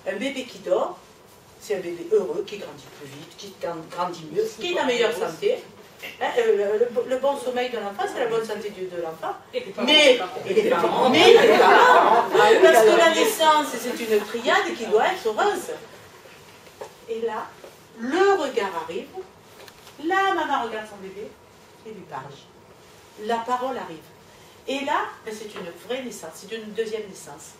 Un bébé qui dort, c'est un bébé heureux, qui grandit plus vite, qui grandit mieux, qui est en meilleure santé. Le bon sommeil de l'enfant, c'est la bonne santé de l'enfant. Mais les parents, parce que la naissance, c'est une triade qui doit être heureuse. Et là, le regard arrive, la maman regarde son bébé et lui parle. La parole arrive. Et là, c'est une vraie naissance, c'est une deuxième naissance.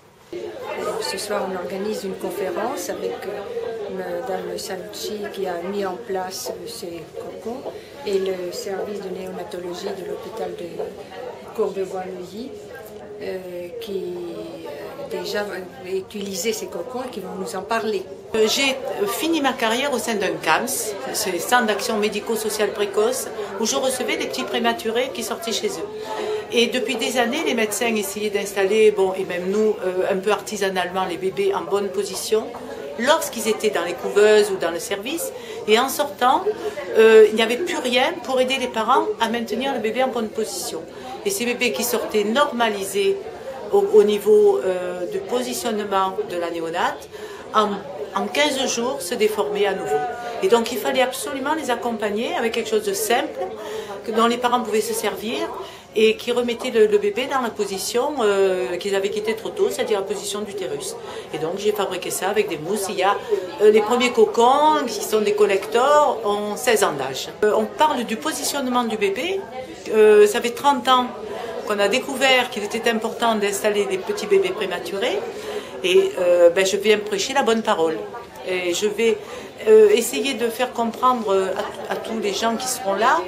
Ce soir, on organise une conférence avec Mme Sanucci qui a mis en place ces cocons et le service de néonatologie de l'hôpital de Courbevoie-Neuilly qui déjà utilisé ces cocons et qui vont nous en parler. J'ai fini ma carrière au sein d'un CAMS, c'est le Centre d'action médico-sociale précoce, où je recevais des petits prématurés qui sortaient chez eux. Et depuis des années, les médecins essayaient d'installer, bon, et même nous, un peu artisanalement, les bébés en bonne position, lorsqu'ils étaient dans les couveuses ou dans le service. Et en sortant, il n'y avait plus rien pour aider les parents à maintenir le bébé en bonne position. Et ces bébés qui sortaient normalisés au niveau du positionnement de la néonate, en 15 jours, se déformaient à nouveau. Et donc, il fallait absolument les accompagner avec quelque chose de simple, dont les parents pouvaient se servir, et qui remettait le bébé dans la position qu'ils avaient quittée trop tôt, c'est-à-dire la position d'utérus. Et donc j'ai fabriqué ça avec des mousses. Il y a les premiers cocons, qui sont des collectors, ont 16 ans d'âge. On parle du positionnement du bébé. Ça fait 30 ans qu'on a découvert qu'il était important d'installer des petits bébés prématurés. Et je viens prêcher la bonne parole. Et je vais essayer de faire comprendre à tous les gens qui seront là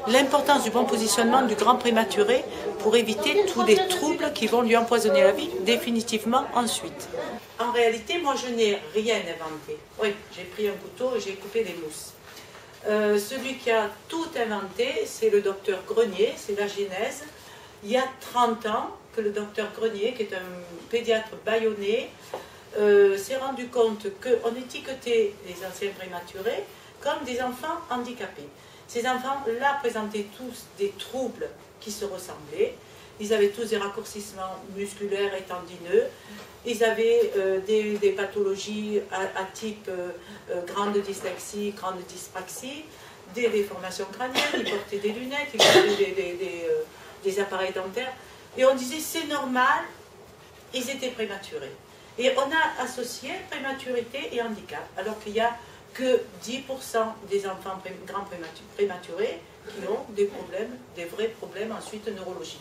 l'importance du bon positionnement du grand prématuré pour éviter tous les troubles qui vont lui empoisonner la vie définitivement ensuite. En réalité, moi je n'ai rien inventé. Oui, j'ai pris un couteau et j'ai coupé des mousses. Celui qui a tout inventé, c'est le docteur Grenier, c'est la genèse. Il y a 30 ans que le docteur Grenier, qui est un pédiatre bayonnais, s'est rendu compte qu'on étiquetait les anciens prématurés comme des enfants handicapés. Ces enfants-là présentaient tous des troubles qui se ressemblaient. Ils avaient tous des raccourcissements musculaires et tendineux. Ils avaient des pathologies à type grande dyslexie, grande dyspraxie, des déformations crâniennes, ils portaient des lunettes, ils portaient des appareils dentaires. Et on disait c'est normal, ils étaient prématurés. Et on a associé prématurité et handicap, alors qu'il y a que 10% des enfants grands prématurés qui ont des problèmes, des vrais problèmes ensuite neurologiques.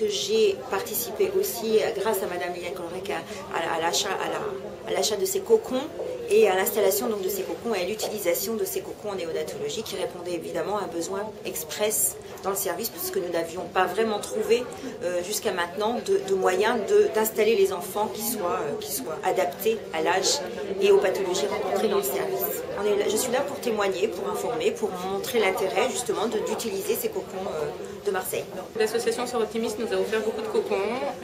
J'ai participé aussi, grâce à Madame Liliane Colrec, à l'achat de ces cocons et à l'installation de ces cocons et à l'utilisation de ces cocons en néonatologie qui répondaient évidemment à un besoin express dans le service puisque nous n'avions pas vraiment trouvé jusqu'à maintenant de moyens d'installer les enfants qui soient adaptés à l'âge et aux pathologies rencontrées dans le service. Je suis là pour témoigner, pour informer, pour montrer l'intérêt justement d'utiliser ces cocons de Marseille. L'association Sœurs Optimistes nous a offert beaucoup de cocons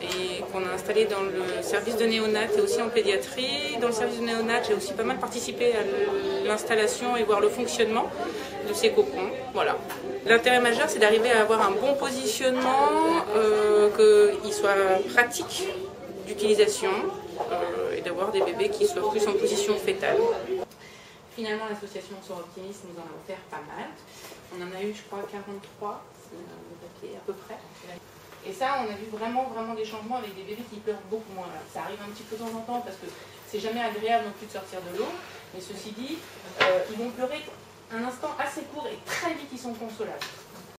et qu'on a installés dans le service de néonat et aussi en pédiatrie. Dans le service de néonat, j'ai aussi pas mal participé à l'installation et voir le fonctionnement de ces cocons. Voilà. L'intérêt majeur, c'est d'arriver à avoir un bon positionnement, qu'il soit pratique d'utilisation et d'avoir des bébés qui soient plus en position fétale. Finalement, l'association Sœurs Optimistes nous en a offert pas mal. On en a eu, je crois, 43 papiers à peu près. Et ça, on a vu vraiment des changements avec des bébés qui pleurent beaucoup moins. Ça arrive un petit peu de temps en temps parce que c'est jamais agréable non plus de sortir de l'eau. Mais ceci dit, ils vont pleurer un instant assez court et très vite ils sont consolables.